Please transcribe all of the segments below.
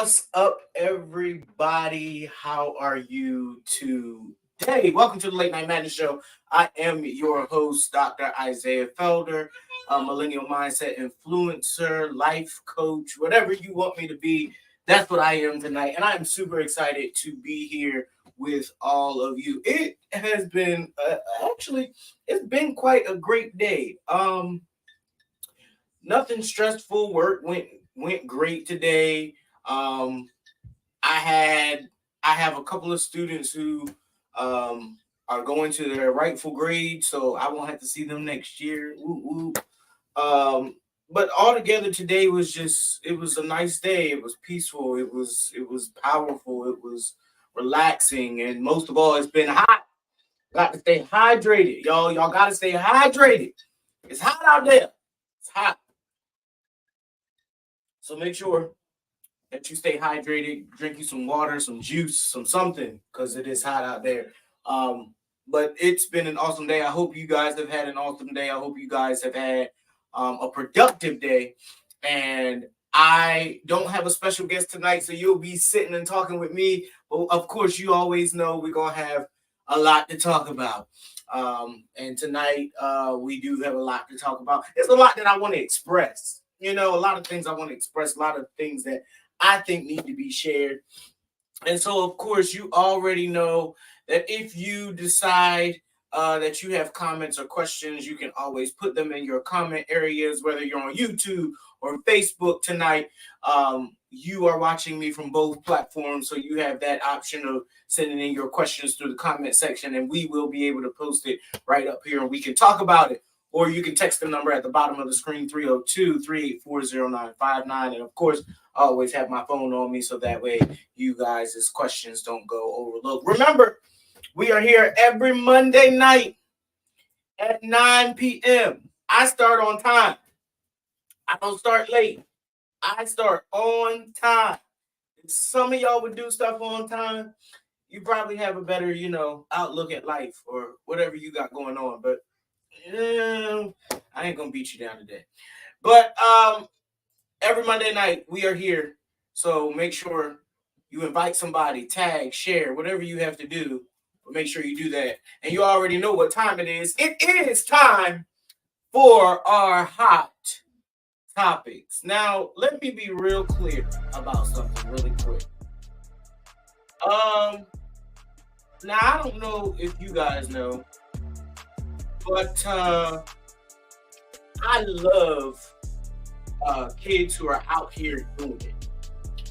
What's up, everybody? How are you today? Welcome to the Late Night Madness Show. I am your host, Dr. Isaiah Felder, a millennial mindset influencer, life coach, whatever you want me to be. That's what I am tonight, and I am super excited to be here with all of you. It has been it's been quite a great day. Nothing stressful. Work went great today. Um, I had I have a couple of students who are going to their rightful grade, so I won't have to see them next year. Woo, woo. But altogether today it was a nice day. It was peaceful. It was powerful. It was relaxing, and most of all, it's been hot. Got to stay hydrated, y'all. Y'all got to stay hydrated. It's hot out there. It's hot. So make sure that you stay hydrated, drink you some water, some juice, some something, because it is hot out there. But it's been an awesome day. I hope you guys have had an awesome day. I hope you guys have had a productive day. And I don't have a special guest tonight, so you'll be sitting and talking with me. But of course, you always know we're going to have a lot to talk about. And tonight, we do have a lot to talk about. There's a lot that I want to express. A lot of things I want to express, a lot of things that I think need to be shared. And so, of course, you already know that if you decide that you have comments or questions, you can always put them in your comment areas, whether you're on YouTube or Facebook tonight. You are watching me from both platforms, so you have that option of sending in your questions through the comment section, and we will be able to post it right up here, and we can talk about it. Or you can text the number at the bottom of the screen, 302-384-0959. And, of course, I always have my phone on me so that way you guys' questions don't go overlooked. Remember, we are here every Monday night at 9 p.m. I start on time. I don't start late. I start on time. If some of y'all would do stuff on time, you probably have a better, outlook at life or whatever you got going on. But I ain't gonna beat you down today. But every Monday night we are here, so make sure you invite somebody, tag, share, whatever you have to do, but make sure you do that. And you already know what time it is. It is time for our hot topics. Now, let me be real clear about something really quick. Now I don't know if you guys know, but I love kids who are out here doing it.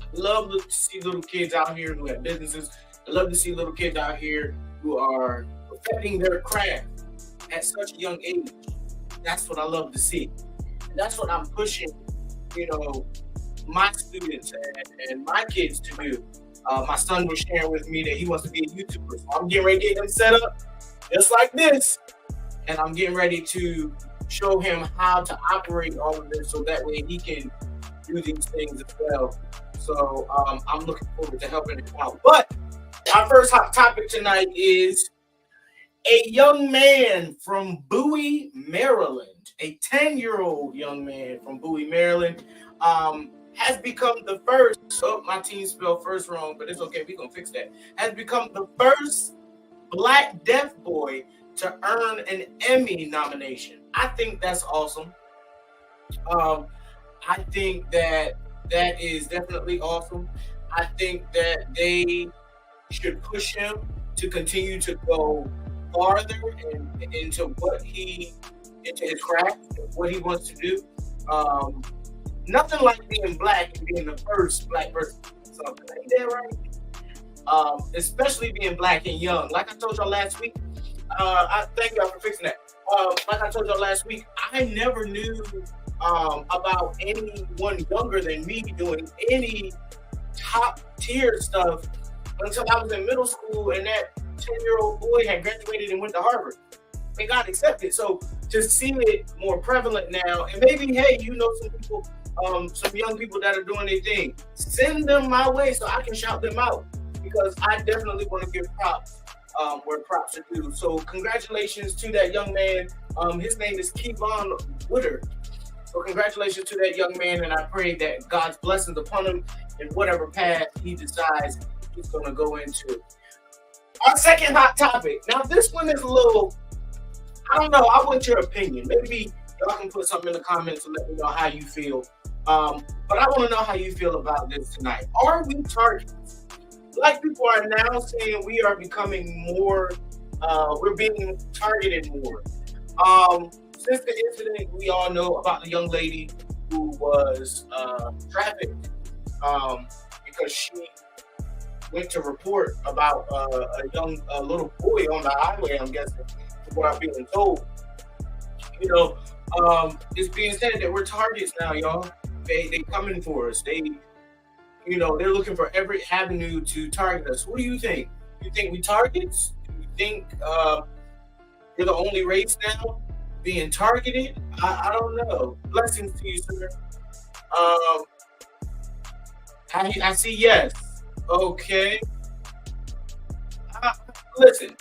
I love to see little kids out here who have businesses. I love to see little kids out here who are perfecting their craft at such a young age. That's what I love to see. And that's what I'm pushing, my students and my kids to do. My son was sharing with me that he wants to be a YouTuber. So I'm getting ready to get him set up just like this. And I'm getting ready to show him how to operate all of this so that way he can do these things as well. So I'm looking forward to helping him out. But our first hot topic tonight is a young man from Bowie, Maryland. A 10-year-old young man from Bowie, Maryland has become the first, my team spelled first wrong, but it's okay, we're going to fix that, has become the first Black deaf boy to earn an Emmy nomination. I think that's awesome. I think that is definitely awesome. I think that they should push him to continue to go farther into his craft, what he wants to do. Nothing like being Black and being the first Black person. Something ain't that right? Especially being Black and young. Like I told y'all last week, I thank y'all for fixing that. Like I told y'all last week, I never knew about anyone younger than me doing any top tier stuff until I was in middle school, and that 10-year-old boy had graduated and went to Harvard and got accepted. So to see it more prevalent now, and maybe, hey, some people, some young people that are doing their thing, send them my way so I can shout them out, because I definitely want to give props where props are due. So congratulations to that young man. His name is Kevon Woodard. So congratulations to that young man, and I pray that God's blessings upon him in whatever path he decides he's going to go into. Our second hot topic. Now, this one is a little, I don't know. I want your opinion. Maybe y'all can put something in the comments and let me know how you feel. But I want to know how you feel about this tonight. Are we targets? Black people are now saying we are becoming more, we're being targeted more. Since the incident, we all know about the young lady who was trafficked because she went to report about a little boy on the highway, I'm guessing, from what I'm being told. You know, it's being said that we're targets now, y'all. They coming for us. They're looking for every avenue to target us. What do you think? You think we targets? Do you think we're the only race now being targeted? I don't know. Blessings to you, sir. I see yes. Okay. Listen,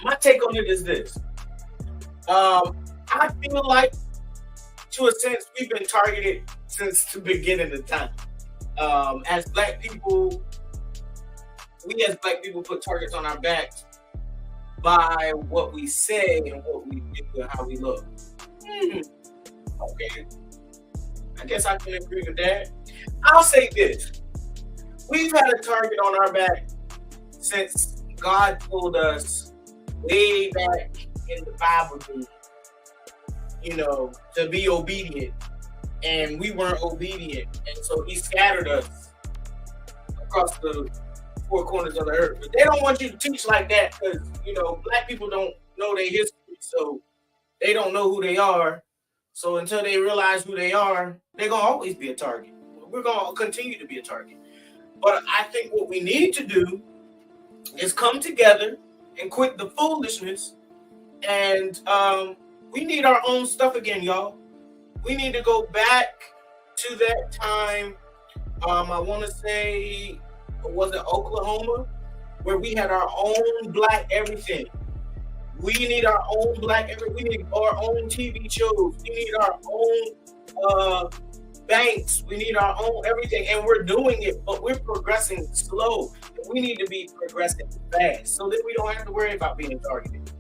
my take on it is this. I feel like, to a sense, we've been targeted since the beginning of time. As black people, we as black people put targets on our backs by what we say and what we do and how we look. Okay. I guess I can agree with that. I'll say this. We've had a target on our back since God told us way back in the Bible, to be obedient. And we weren't obedient. And so he scattered us across the four corners of the earth. But they don't want you to teach like that because, black people don't know their history. So they don't know who they are. So until they realize who they are, they're going to always be a target. We're going to continue to be a target. But I think what we need to do is come together and quit the foolishness. And we need our own stuff again, y'all. We need to go back to that time. I want to say, was it Oklahoma, where we had our own black everything. We need our own black everything. We need our own TV shows. We need our own banks. We need our own everything, and we're doing it, but we're progressing slow. We need to be progressing fast, so that we don't have to worry about being targeted.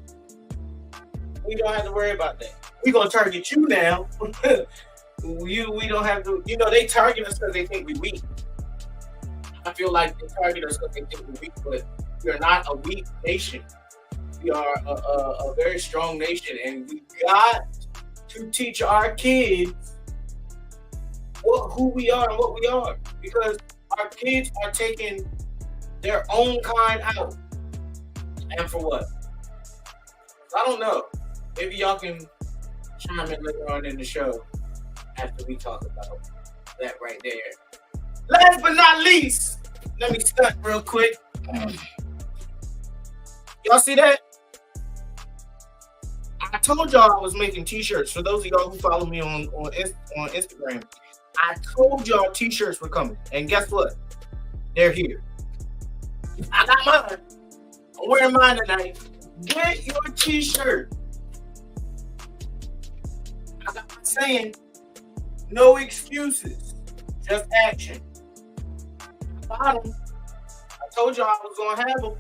We don't have to worry about that. We're gonna target you now. We don't have to. They target us because they think we're weak. I feel like they target us because they think we're weak, but we're not a weak nation. We are a very strong nation, and we got to teach our kids who we are and what we are, because our kids are taking their own kind out. And for what? I don't know. Maybe y'all can chime in later on in the show after we talk about that right there. Last but not least, let me stunt real quick. Y'all see that? I told y'all I was making t-shirts. For those of y'all who follow me on Instagram, I told y'all t-shirts were coming. And guess what? They're here. I got mine. I'm wearing mine tonight. Get your t-shirt. I got my saying, no excuses, just action. I got them. I told y'all I was going to have them.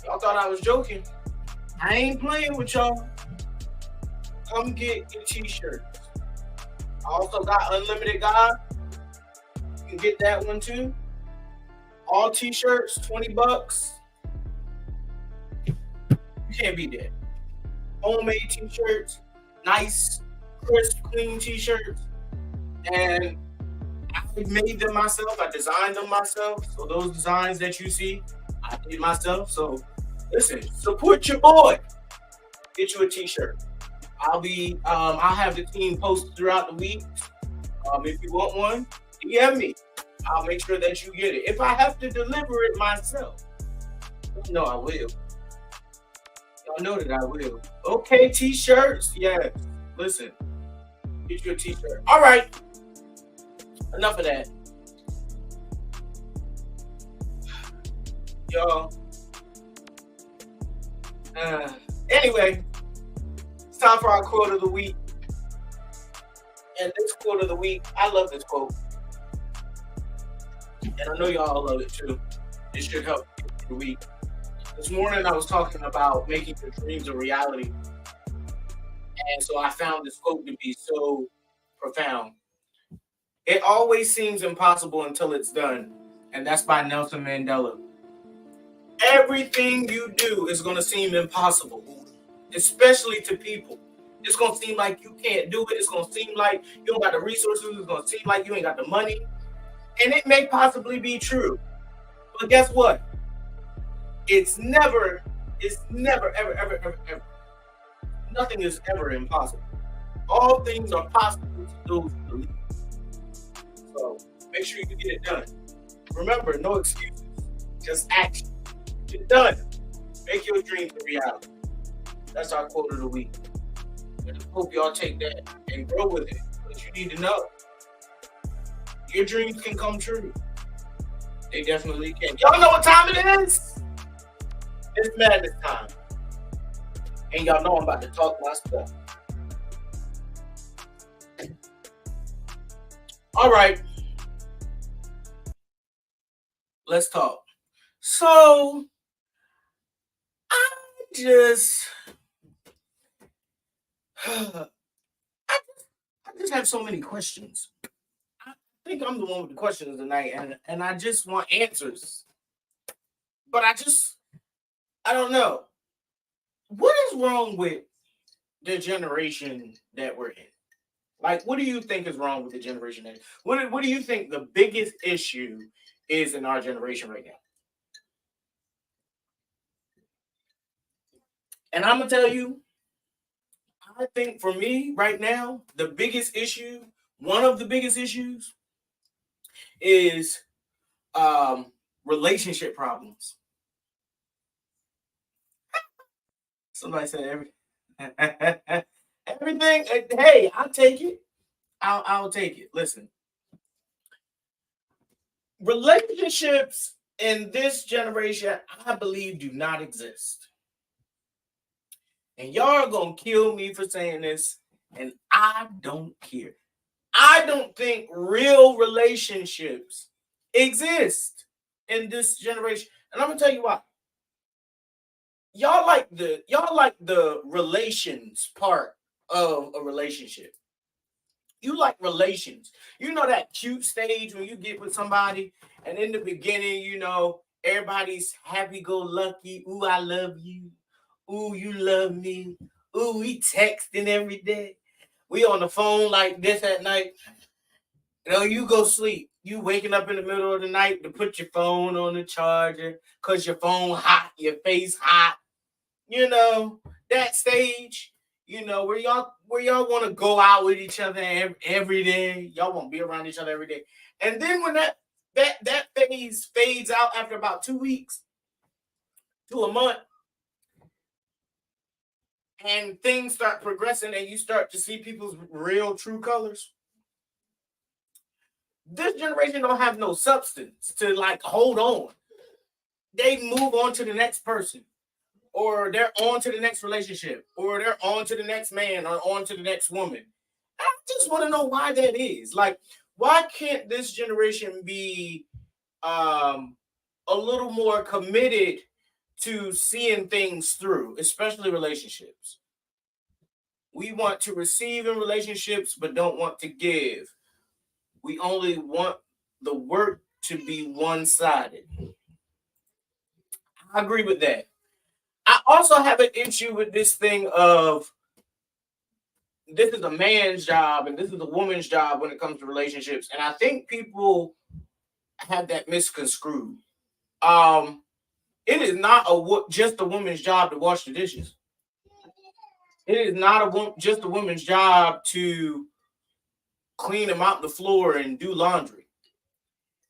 Y'all thought I was joking. I ain't playing with y'all. Come get your t-shirts. I also got Unlimited God. You can get that one too. All t-shirts, $20. You can't beat that. Homemade t-shirts, nice, crisp, clean t-shirts. And I made them myself. I designed them myself. So those designs that you see, I did myself. So listen, support your boy. Get you a t-shirt. I'll have the team post throughout the week. If you want one, DM me. I'll make sure that you get it. If I have to deliver it myself, you know I will. Y'all know that I will. Okay, t-shirts. Yes. Listen, get you a t-shirt. All right. Enough of that. Y'all. Anyway. Time for our quote of the week. And this quote of the week, I love this quote. And I know y'all love it too. It should help you get through the week. This morning I was talking about making your dreams a reality. And so I found this quote to be so profound. It always seems impossible until it's done. And that's by Nelson Mandela. Everything you do is going to seem impossible, especially to people. It's going to seem like you can't do it. It's going to seem like you don't got the resources. It's going to seem like you ain't got the money. And it may possibly be true. But guess what? It's never, ever, ever, ever, ever. Nothing is ever impossible. All things are possible to those who believe. So make sure you get it done. Remember, no excuses, just action. Get it done. Make your dreams a reality. That's our quote of the week. And I hope y'all take that and grow with it. But you need to know your dreams can come true. They definitely can. Y'all know what time it is? It's madness time. And y'all know I'm about to talk my stuff. All right. Let's talk. So, I just have so many questions. I think I'm the one with the questions tonight, and I just want answers. But I don't know. What is wrong with the generation that we're in? Like, what do you think is wrong with the generation? What do you think the biggest issue is in our generation right now? And I'm gonna tell you, I think for me right now, the biggest issue, one of the biggest issues, is relationship problems. Somebody said everything. Hey, I'll take it. I'll take it. Listen, relationships in this generation, I believe, do not exist. And y'all are gonna kill me for saying this, and I don't care. I don't think real relationships exist in this generation. And I'm gonna tell you why. Y'all like the relations part of a relationship. You like relations. You know that cute stage when you get with somebody, and in the beginning, everybody's happy-go-lucky. Ooh, I love you. Ooh, you love me. Ooh, we texting every day. We on the phone like this at night. You go sleep. You waking up in the middle of the night to put your phone on the charger because your phone hot, your face hot. That stage, where y'all want to go out with each other every day. Y'all want to be around each other every day. And then when that phase fades out after about 2 weeks to a month, and things start progressing and you start to see people's real true colors. This generation don't have no substance to hold on. They move on to the next person, or they're on to the next relationship, or they're on to the next man, or on to the next woman. I just want to know why that is. Why can't this generation be a little more committed to seeing things through, especially relationships? We want to receive in relationships, but don't want to give. We only want the work to be one-sided. I agree with that. I also have an issue with this thing of this is a man's job and this is a woman's job when it comes to relationships. And I think people have that misconstrued. It is not just a woman's job to wash the dishes. It is not just a woman's job to clean them out the floor and do laundry.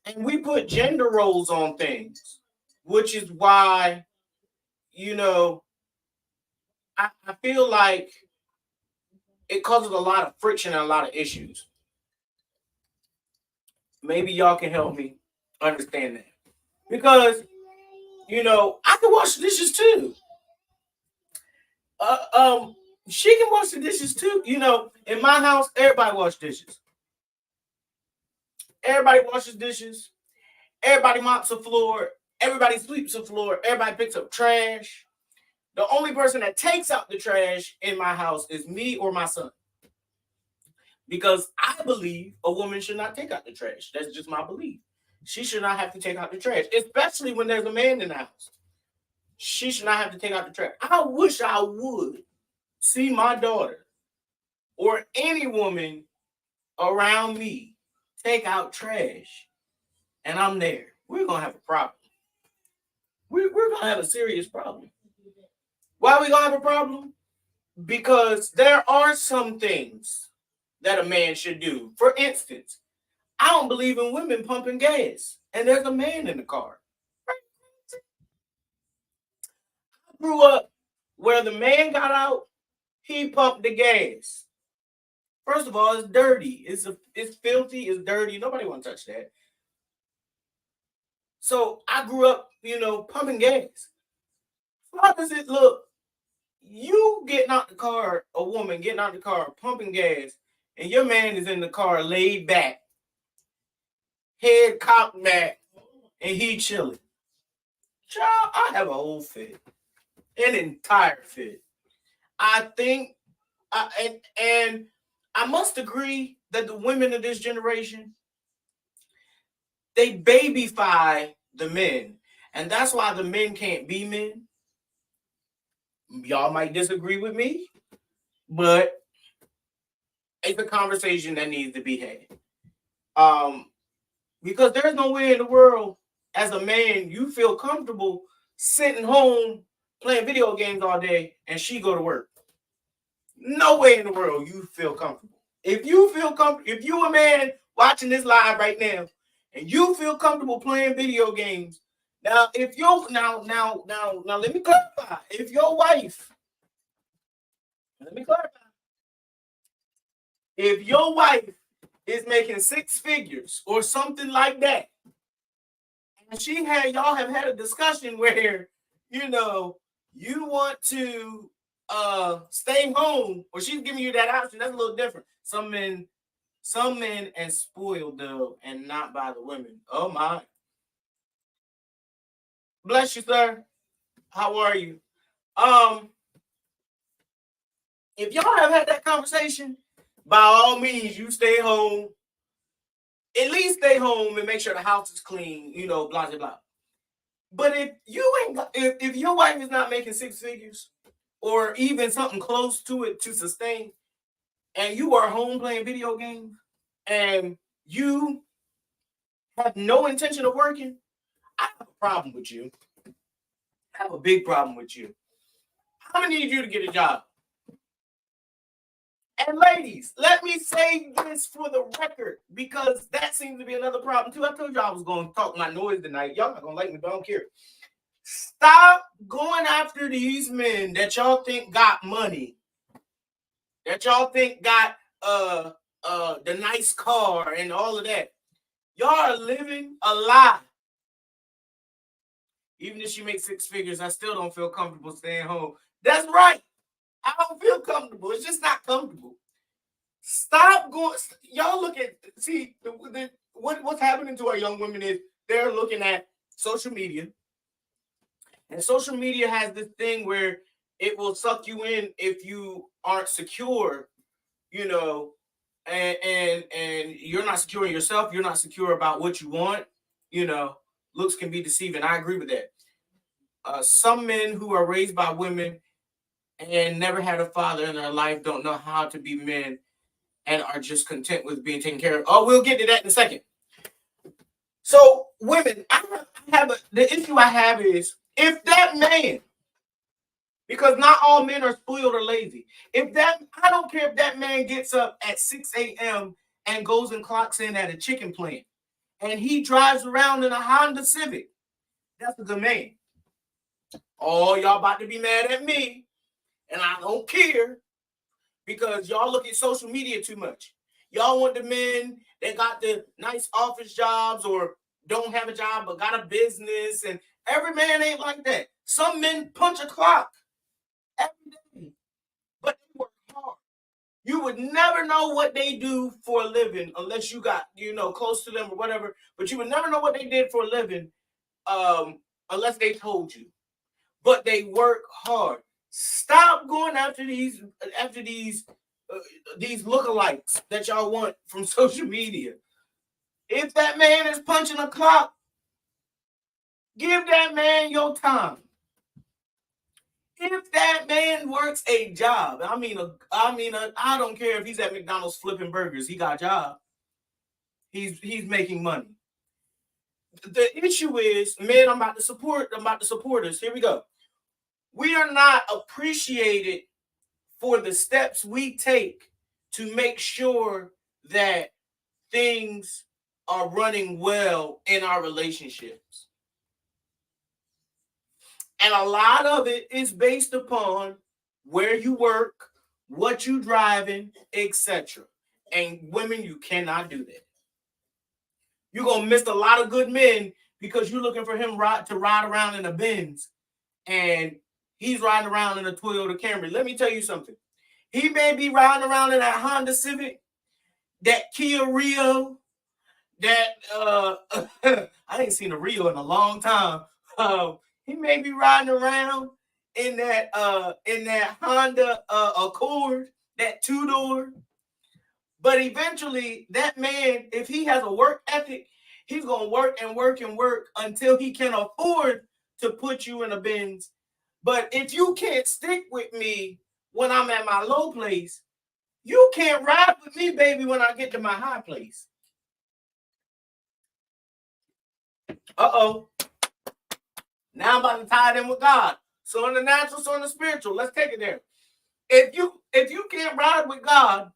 And we put gender roles on things, which is why, I feel like it causes a lot of friction and a lot of issues. Maybe y'all can help me understand that. Because, I can wash the dishes too. She can wash the dishes too. In my house, everybody washes dishes. Everybody washes dishes. Everybody mops the floor. Everybody sweeps the floor. Everybody picks up trash. The only person that takes out the trash in my house is me or my son. Because I believe a woman should not take out the trash. That's just my belief. She should not have to take out the trash, especially when there's a man in the house. She should not have to take out the trash. I wish I would see my daughter or any woman around me take out trash and I'm there. We're going to have a problem. We're going to have a serious problem. Why are we going to have a problem? Because there are some things that a man should do. For instance, I don't believe in women pumping gas, and there's a man in the car. I grew up where the man got out, he pumped the gas. First of all, it's dirty. It's filthy. It's dirty. Nobody want to touch that. So I grew up, pumping gas. How does it look? You getting out the car, a woman getting out the car, pumping gas, and your man is in the car laid back, head cocked back, and he chilling. Child, I have a whole fit, an entire fit. I think, and I must agree that the women of this generation, they babyfy the men, and that's why the men can't be men. Y'all might disagree with me, but it's a conversation that needs to be had. Because there's no way in the world, as a man, you feel comfortable sitting home playing video games all day and she go to work. No way in the world you feel comfortable. If you feel comfortable, if you a man watching this live right now and you feel comfortable playing video games, now if you're now let me clarify. If your wife, let me clarify. If your wife is making six figures or something like that, and y'all have had a discussion where, you want to stay home, or she's giving you that option, that's a little different. Some men and spoiled though, and not by the women. Oh my. Bless you, sir. How are you? If y'all have had that conversation, by all means, you stay home. At least stay home and make sure the house is clean, blah, blah, blah. But if your wife is not making six figures or even something close to it to sustain, and you are home playing video games and you have no intention of working, I have a problem with you. I have a big problem with you. I'm going to need you to get a job. And ladies, let me say this for the record, because that seems to be another problem too. I told you I was going to talk my noise tonight. Y'all not going to like me, but I don't care. Stop going after these men that y'all think got money, that y'all think got the nice car and all of that. Y'all are living a lie. Even if she makes six figures, I still don't feel comfortable staying home. That's right. I don't feel comfortable. It's just not comfortable. Stop going. Y'all look at, see, what's happening to our young women is they're looking at social media. And social media has this thing where it will suck you in if you aren't secure, and you're not secure in yourself. You're not secure about what you want. Looks can be deceiving. I agree with that. Some men who are raised by women and never had a father in their life don't know how to be men and are just content with being taken care of. Oh, we'll get to that in a second. So, women, the issue I have is, if that man, because not all men are spoiled or lazy, I don't care if that man gets up at 6 a.m. and goes and clocks in at a chicken plant and he drives around in a Honda Civic, that's a good man. Oh, y'all about to be mad at me, and I don't care, because y'all look at social media too much. Y'all want the men that got the nice office jobs or don't have a job but got a business, and every man ain't like that. Some men punch a clock every day, but they work hard. You would never know what they do for a living unless you got, close to them or whatever. But you would never know what they did for a living unless they told you. But they work hard. Stop going after these lookalikes that y'all want from social media. If that man is punching a clock, give that man your time. If that man works a job, I don't care if he's at McDonald's flipping burgers. He got a job. He's making money. The issue is, man, I'm about to support us. Here we go. We are not appreciated for the steps we take to make sure that things are running well in our relationships. And a lot of it is based upon where you work, what you driving, etc. And women, you cannot do that. You're going to miss a lot of good men because you're looking for him to ride around in a Benz and he's riding around in a Toyota Camry. Let me tell you something. He may be riding around in that Honda Civic, that Kia Rio, that I ain't seen a Rio in a long time. He may be riding around in that Honda Accord, that 2-door. But eventually, that man, if he has a work ethic, he's gonna work and work and work until he can afford to put you in a Benz. But if you can't stick with me when I'm at my low place, you can't ride with me, baby, when I get to my high place. Uh-oh. Now I'm about to tie it in with God. So in the natural, so in the spiritual. Let's take it there. If you can't ride with God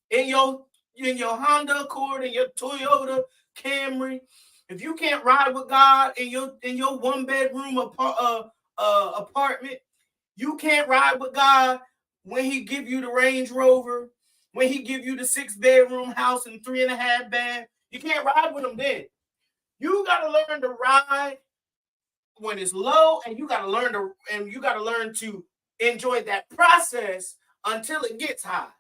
in your Honda Accord, in your Toyota Camry, if you can't ride with God in your one-bedroom apartment, you can't ride with God when he give you the Range Rover, when he give you the 6-bedroom house and 3.5 bath. You can't ride with him then. You got to learn to ride when it's low, and you got to learn to enjoy that process until it gets high.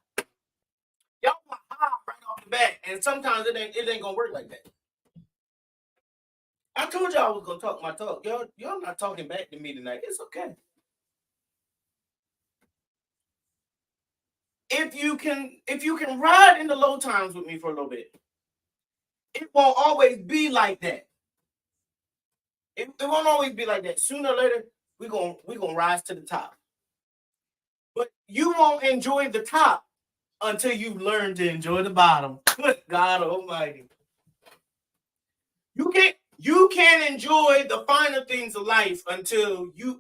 Y'all want high right off the bat, and sometimes it ain't gonna work like that. I told y'all I was gonna talk my talk. Y'all not talking back to me tonight. It's okay. If you can ride in the low times with me for a little bit, it won't always be like that. It won't always be like that. Sooner or later, we're gonna rise to the top. But you won't enjoy the top until you learn to enjoy the bottom. God Almighty. You can't enjoy the finer things of life until you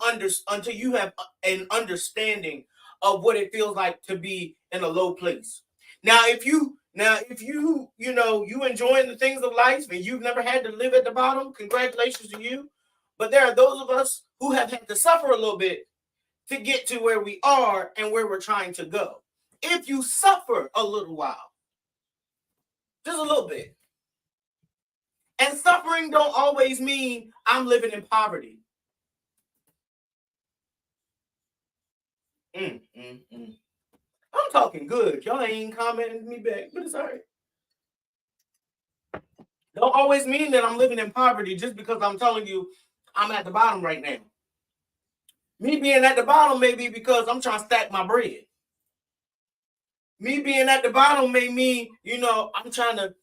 have an understanding of what it feels like to be in a low place. Now, if you enjoying the things of life and you've never had to live at the bottom, congratulations to you. But there are those of us who have had to suffer a little bit to get to where we are and where we're trying to go. If you suffer a little while, just a little bit. And suffering don't always mean I'm living in poverty. I'm talking good. Y'all ain't commenting me back, but it's all right. Don't always mean that I'm living in poverty just because I'm telling you I'm at the bottom right now. Me being at the bottom may be because I'm trying to stack my bread. Me being at the bottom may mean, I'm trying to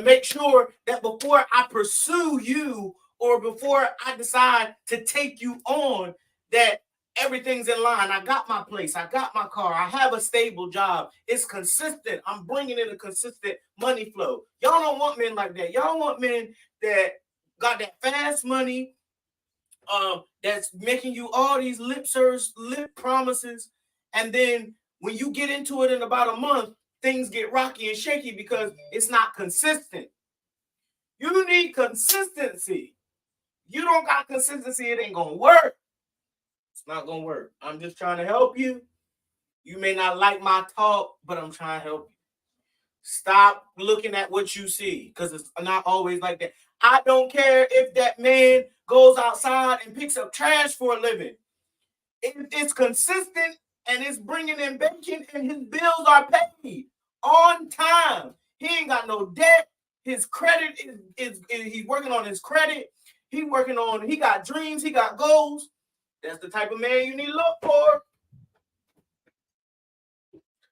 make sure that before I pursue you or before I decide to take you on, that everything's in line. I got my place. I got my car. I have a stable job. It's consistent. I'm bringing in a consistent money flow. Y'all don't want men like that. Y'all want men that got that fast money, that's making you all these lip promises, and then when you get into it in about a month, things get rocky and shaky because it's not consistent. You need consistency. You don't got consistency, it ain't gonna work. It's not gonna work. I'm just trying to help you. You may not like my talk, but I'm trying to help you. Stop looking at what you see, because it's not always like that. I don't care if that man goes outside and picks up trash for a living. If it's consistent and it's bringing in bacon, and his bills are paid on time. He ain't got no debt. His credit is he's working on his credit. He got dreams, he got goals. That's the type of man you need to look for.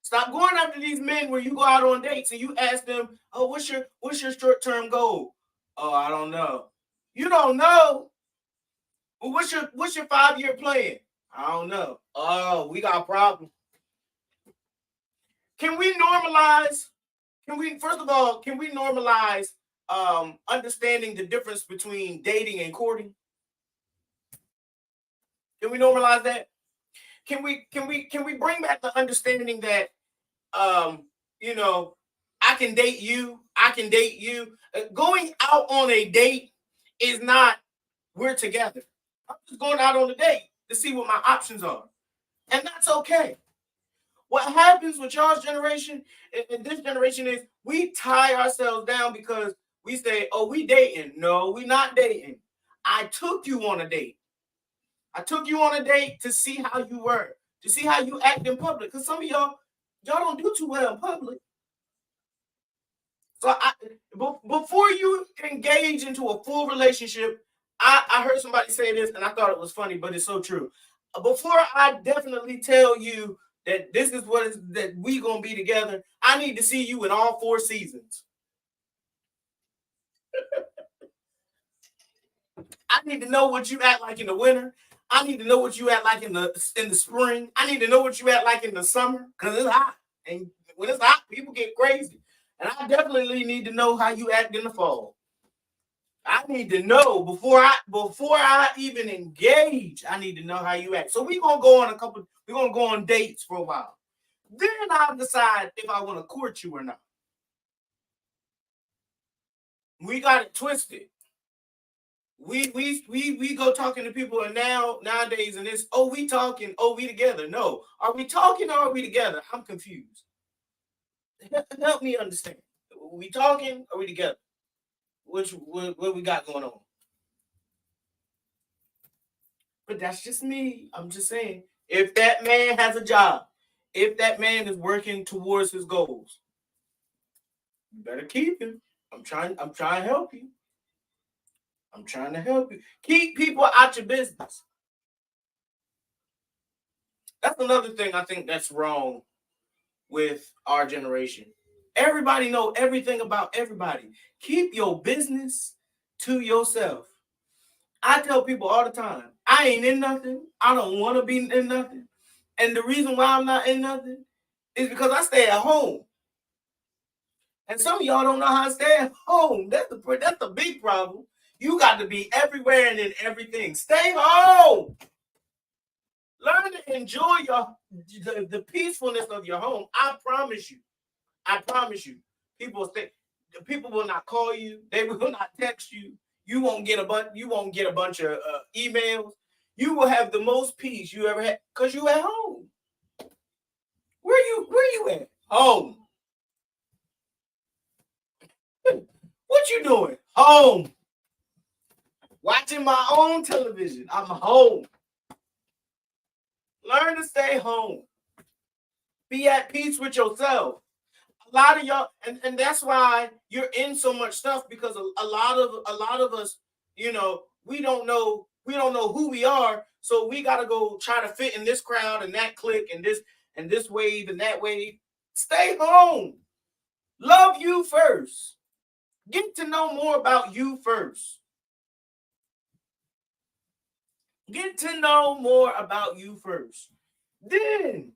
Stop going after these men where you go out on dates and you ask them, "Oh, what's your short-term goal?" "Oh, I don't know." You don't know? Well, what's your 5-year plan? "I don't know." "Oh, we got a problem." Can we normalize? Can we normalize understanding the difference between dating and courting? Can we normalize that? Can we bring back the understanding that you know, I can date you. I can date you. Going out on a date is not we're together. I'm just going out on a date to see what my options are. And that's okay. What happens with y'all's generation and this generation is we tie ourselves down because we say, "Oh, we dating." No, we not dating. I took you on a date. I took you on a date to see how you were, to see how you act in public. Because some of y'all don't do too well in public. So before you engage into a full relationship, I heard somebody say this and I thought it was funny, but it's so true. Before I definitely tell you that this is that we gonna be together, I need to see you in all 4 seasons. I need to know what you act like in the winter. I need to know what you act like in the spring. I need to know what you act like in the summer because it's hot. And when it's hot, people get crazy. And I definitely need to know how you act in the fall. I need to know before I even engage. I need to know how you act. So we're gonna go on dates for a while. Then I'll decide if I want to court you or not. We got it twisted. We go talking to people and nowadays and it's we talking, we together. No, are we talking or are we together? I'm confused. Help me understand. Are we talking or are we together? What we got going on? But that's just me. I'm just saying. If that man has a job, if that man is working towards his goals, you better keep him. I'm trying to help you. I'm trying to help you. Keep people out your business. That's another thing I think that's wrong with our generation. Everybody know everything about everybody. Keep your business to yourself. I tell people all the time, I ain't in nothing. I don't want to be in nothing. And the reason why I'm not in nothing is because I stay at home. And some of y'all don't know how to stay at home. That's the big problem. You got to be everywhere and in everything. Stay home. Learn to enjoy the peacefulness of your home. I promise you. I promise you. People will not call you. They will not text you. You won't get a bunch of emails. You will have the most peace you ever had because you at home. Where you at? Home. What you doing? Home. Watching my own television. I'm home. Learn to stay home. Be at peace with yourself. A lot of y'all, and that's why you're in so much stuff because a lot of us, we don't know who we are, so we gotta go try to fit in this crowd and that clique and this wave and that wave. Stay home. Love you first. Get to know more about you first. Get to know more about you first. Then,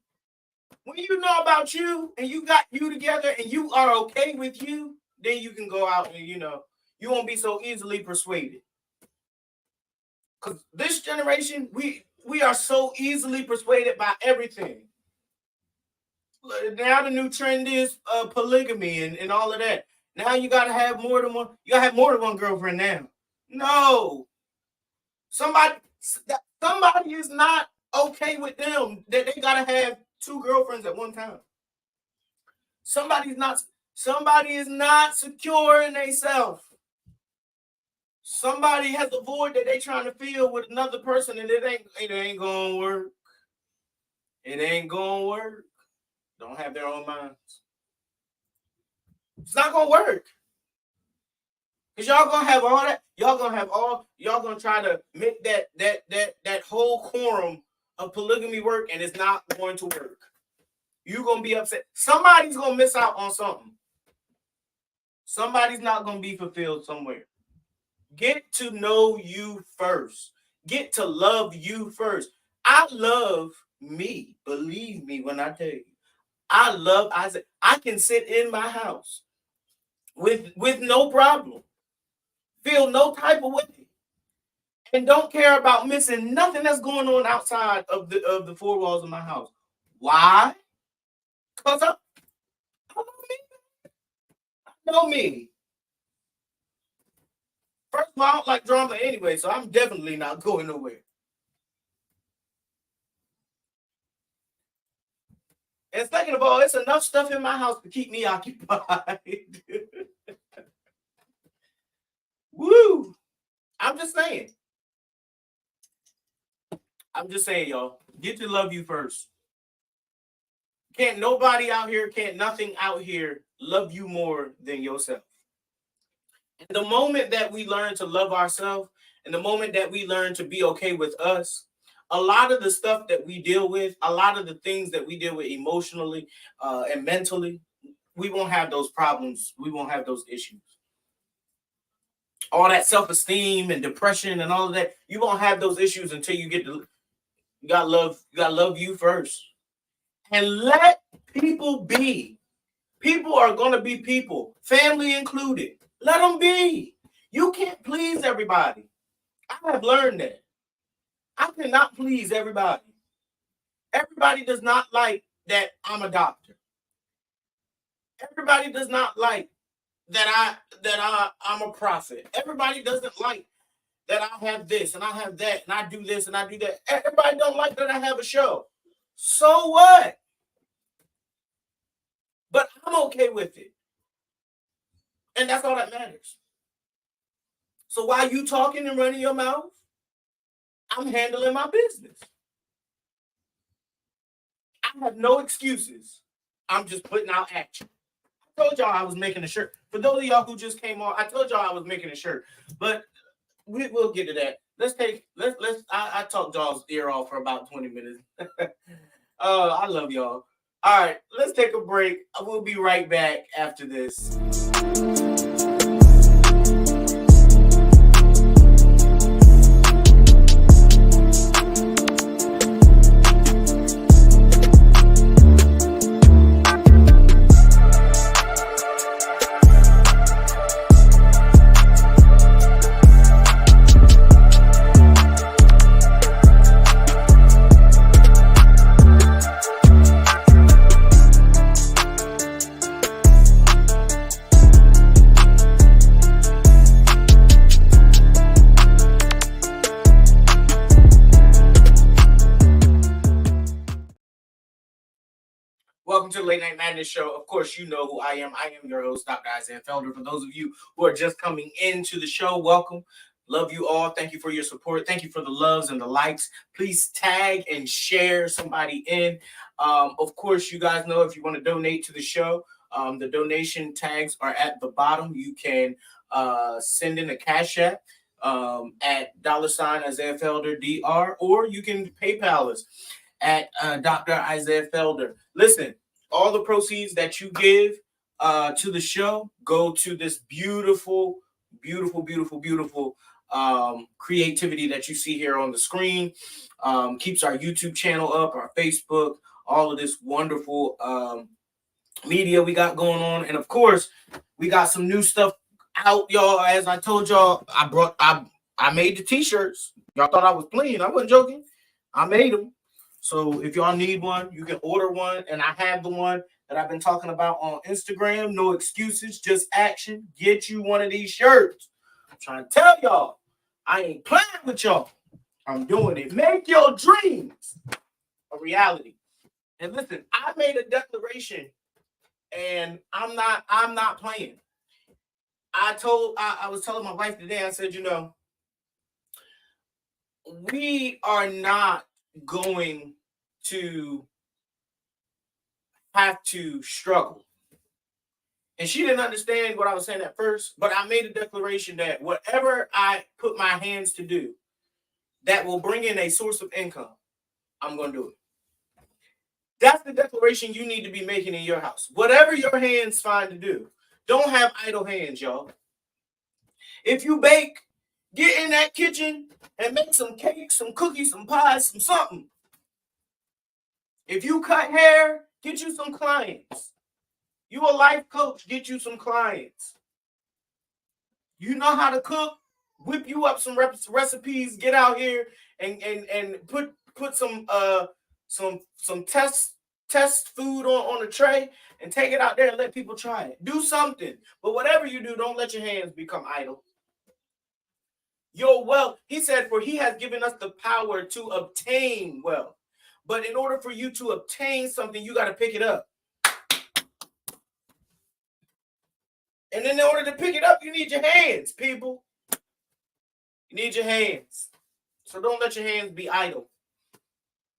when you know about you and you got you together and you are okay with you, then you can go out and, you won't be so easily persuaded. Because this generation, we are so easily persuaded by everything. Now the new trend is polygamy and all of that. Now you got to have more than one. You got to have more than one girlfriend now. No. Somebody is not okay with them that they got to have 2 girlfriends at one time. Somebody is not secure in themselves. Somebody has a void that they trying to fill with another person, and it ain't gonna work. It ain't gonna work. Don't have their own minds. It's not gonna work. Cause y'all gonna have all that. Y'all gonna try to make that whole quorum of polygamy work, and it's not going to work. You're gonna be upset. Somebody's gonna miss out on something. Somebody's not gonna be fulfilled somewhere. Get to know you first. Get to love you first. I love me. Believe me when I tell you. I love Isaac. I can sit in my house with no problem. Feel no type of way. And don't care about missing nothing that's going on outside of the four walls of my house. Why? Because I know me. First of all, I don't like drama anyway, so I'm definitely not going nowhere. And second of all, it's enough stuff in my house to keep me occupied. Woo! I'm just saying, y'all. Get to love you first. Can't nobody out here, can't nothing out here love you more than yourself. And the moment that we learn to love ourselves, and the moment that we learn to be okay with us, a lot of the stuff that we deal with, a lot of the things that we deal with emotionally and mentally, we won't have those problems. We won't have those issues. All that self-esteem and depression and all of that, you won't have those issues until you get to, you gotta love you first. And let people be. People are gonna be people, family included. Let them be. You can't please everybody. I have learned that. I cannot please everybody. Everybody does not like that I'm a doctor. Everybody does not like that I'm a prophet. Everybody doesn't like that I have this and I have that and I do this and I do that. Everybody don't like that I have a show. So what? But I'm okay with it. And that's all that matters. So while you talking and running your mouth, I'm handling my business. I have no excuses. I'm just putting out action. I told y'all I was making a shirt. For those of y'all who just came on, I told y'all I was making a shirt. But we'll get to that. I talked y'all's ear off for about 20 minutes. I love y'all. All right, let's take a break. We'll be right back after this. Welcome to the Late Night Madness Show. Of course, you know who I am. I am your host, Dr. Isaiah Felder. For those of you who are just coming into the show, welcome. Love you all. Thank you for your support. Thank you for the loves and the likes. Please tag and share somebody in. Of course, you guys know if you want to donate to the show, the donation tags are at the bottom. You can send in a Cash App at $ Isaiah Felder DR, or you can PayPal us at Dr. Isaiah Felder. Listen, all the proceeds that you give to the show go to this beautiful, beautiful, beautiful, beautiful creativity that you see here on the screen. Keeps our YouTube channel up, our Facebook, all of this wonderful media we got going on. And of course, we got some new stuff out, y'all. As I told y'all, I made the t-shirts. Y'all thought I was playing. I wasn't joking. I made them. So if y'all need one, you can order one. And I have the one that I've been talking about on Instagram. No excuses, just action. Get you one of these shirts. I'm trying to tell y'all, I ain't playing with y'all. I'm doing it. Make your dreams a reality. And listen, I made a declaration, and I'm not playing. I was telling my wife today, I said, we are not going to have to struggle. And she didn't understand what I was saying at first, but I made a declaration that whatever I put my hands to do that will bring in a source of income, I'm going to do it. That's the declaration you need to be making in your house. Whatever your hands find to do, don't have idle hands, y'all. If you bake, get in that kitchen and make some cakes, some cookies, some pies, some something. If you cut hair, get you some clients. You a life coach, get you some clients. You know how to cook, whip you up some recipes, get out here and put some test food on a tray and take it out there and let people try it. Do something. But whatever you do, don't let your hands become idle. Your wealth, he said, for he has given us the power to obtain wealth. But in order for you to obtain something, you got to pick it up. And in order to pick it up, you need your hands, people. You need your hands. So don't let your hands be idle.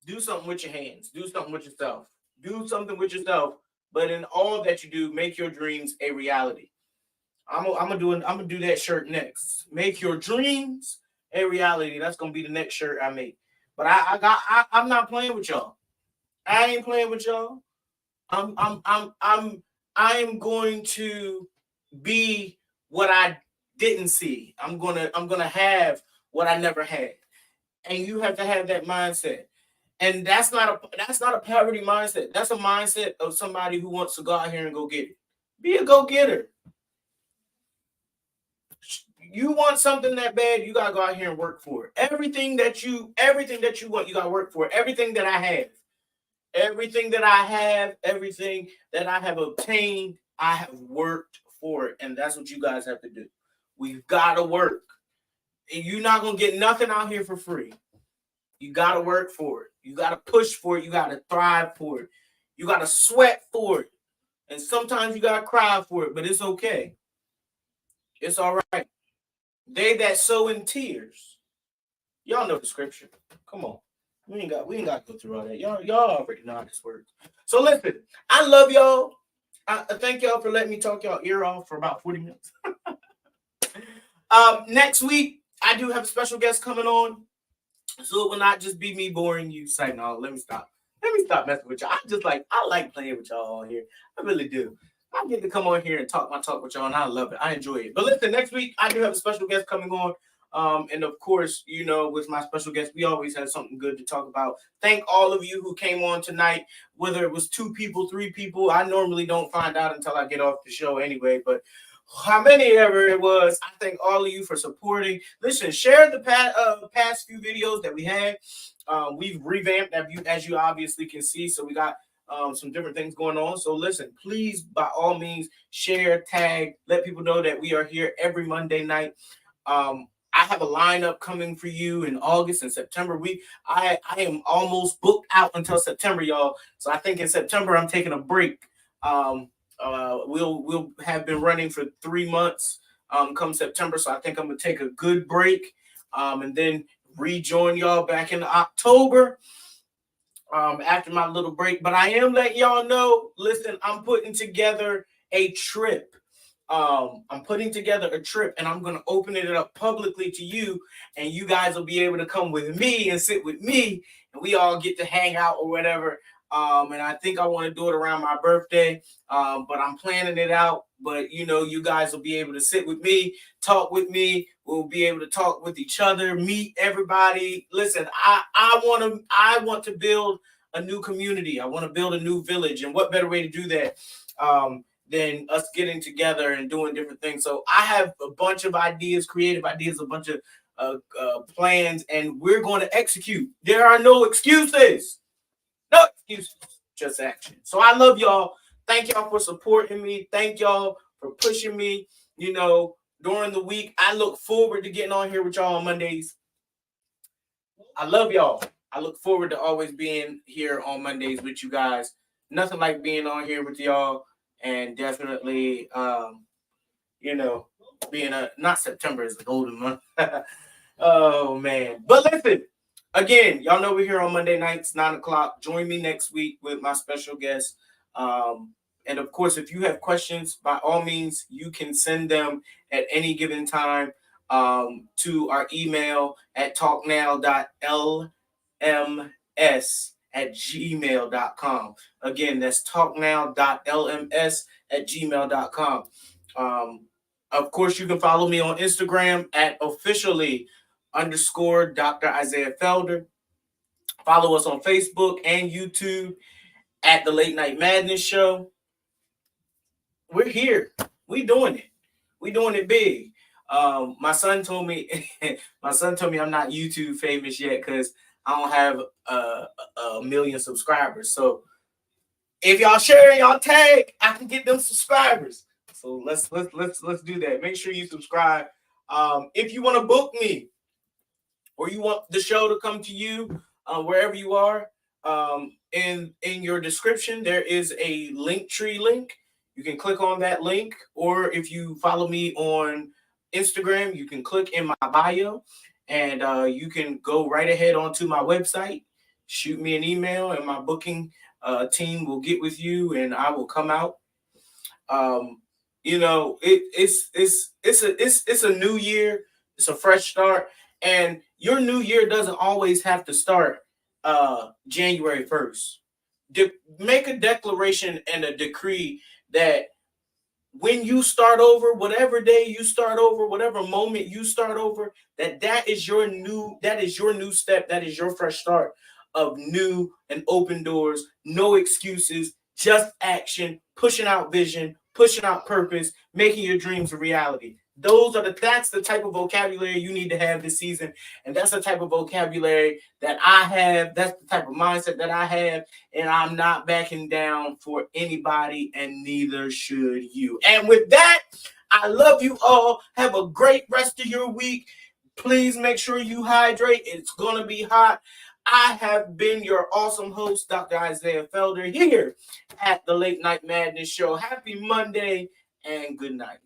Do something with your hands. Do something with yourself. Do something with yourself. But in all that you do, make your dreams a reality. I'm gonna do that shirt next. Make your dreams a reality. That's gonna be the next shirt I make. But I'm not playing with y'all. I ain't playing with y'all. I am going to be what I didn't see. I'm gonna have what I never had. And you have to have that mindset. And that's not a poverty mindset. That's a mindset of somebody who wants to go out here and go get it. Be a go-getter. You want something that bad, you gotta go out here and work for it. Everything that you want, you gotta work for it. Everything that I have, everything that I have obtained, I have worked for it. And that's what you guys have to do. We've got to work. And you're not gonna get nothing out here for free. You gotta work for it. You gotta push for it. You gotta thrive for it. You gotta sweat for it. And sometimes you gotta cry for it, but it's okay. It's all right. They that sow in tears. Y'all know the scripture. Come on. We ain't got to go through all that. Y'all already know how this works. So listen, I love y'all. I thank y'all for letting me talk y'all ear off for about 40 minutes. Next week, I do have a special guest coming on. So it will not just be me boring you. Say, no, let me stop messing with y'all. I like playing with y'all on here. I really do. I get to come on here and talk with y'all, and I love it. I enjoy it. But listen, next week I do have a special guest coming on. And of course, you know, with my special guest, we always have something good to talk about. Thank all of you who came on tonight, whether it was 2 people, 3 people. I normally don't find out until I get off the show anyway, but how many ever it was, I thank all of you for supporting. Listen, share the past few videos that we had. We've revamped, as you obviously can see. So we got some different things going on. So listen, please, by all means, share, tag, let people know that we are here every Monday night. I have a lineup coming for you in August and September. I am almost booked out until September, y'all. So I think in September I'm taking a break. We'll have been running for 3 months come September. So I think I'm gonna take a good break and then rejoin y'all back in October after my little break. But I am letting y'all know, listen, I'm putting together a trip. I'm putting together a trip and I'm going to open it up publicly to you, and you guys will be able to come with me and sit with me, and we all get to hang out or whatever. And I think I want to do it around my birthday, but I'm planning it out. But, you know, you guys will be able to sit with me, talk with me. We'll be able to talk with each other, meet everybody. Listen, I want to build a new community. I want to build a new village. And what better way to do that than us getting together and doing different things? So I have a bunch of ideas, creative ideas, a bunch of plans, and we're going to execute. There are no excuses. No excuses, just action. So I love y'all. Thank y'all for supporting me. Thank y'all for pushing me, you know, during the week. I look forward to getting on here with y'all on Mondays. I love y'all. I look forward to always being here on Mondays with you guys. Nothing like being on here with y'all, and definitely, you know, being not September is the golden month. Oh man. But listen, again, y'all know we're here on Monday nights, 9 o'clock. Join me next week with my special guest. And of course, if you have questions, by all means, you can send them at any given time to our email at talknow.lms@gmail.com. Again, that's talknow.lms@gmail.com. Of course, you can follow me on Instagram at officially_Dr. Isaiah Felder. Follow us on Facebook and YouTube at the Late Night Madness Show. We're here. We doing it. We doing it big. My son told me I'm not YouTube famous yet because I don't have a million subscribers. So if y'all share and y'all tag, I can get them subscribers. So let's do that. Make sure you subscribe. If you want to book me or you want the show to come to you wherever you are, in your description there is a Linktree link. You can click on that link, or if you follow me on Instagram, you can click in my bio, and you can go right ahead onto my website, shoot me an email, and my booking team will get with you, and I will come out. It's a new year. It's a fresh start, and your new year doesn't always have to start January 1st. Make a declaration and a decree that when you start over, whatever day you start over, whatever moment you start over, that is your new step, that is your fresh start of new and open doors, no excuses, just action, pushing out vision, pushing out purpose, making your dreams a reality. That's the type of vocabulary you need to have this season. And that's the type of vocabulary that I have. That's the type of mindset that I have. And I'm not backing down for anybody, and neither should you. And with that, I love you all. Have a great rest of your week. Please make sure you hydrate. It's going to be hot. I have been your awesome host, Dr. Isaiah Felder, here at the Late Night Madness Show. Happy Monday and good night.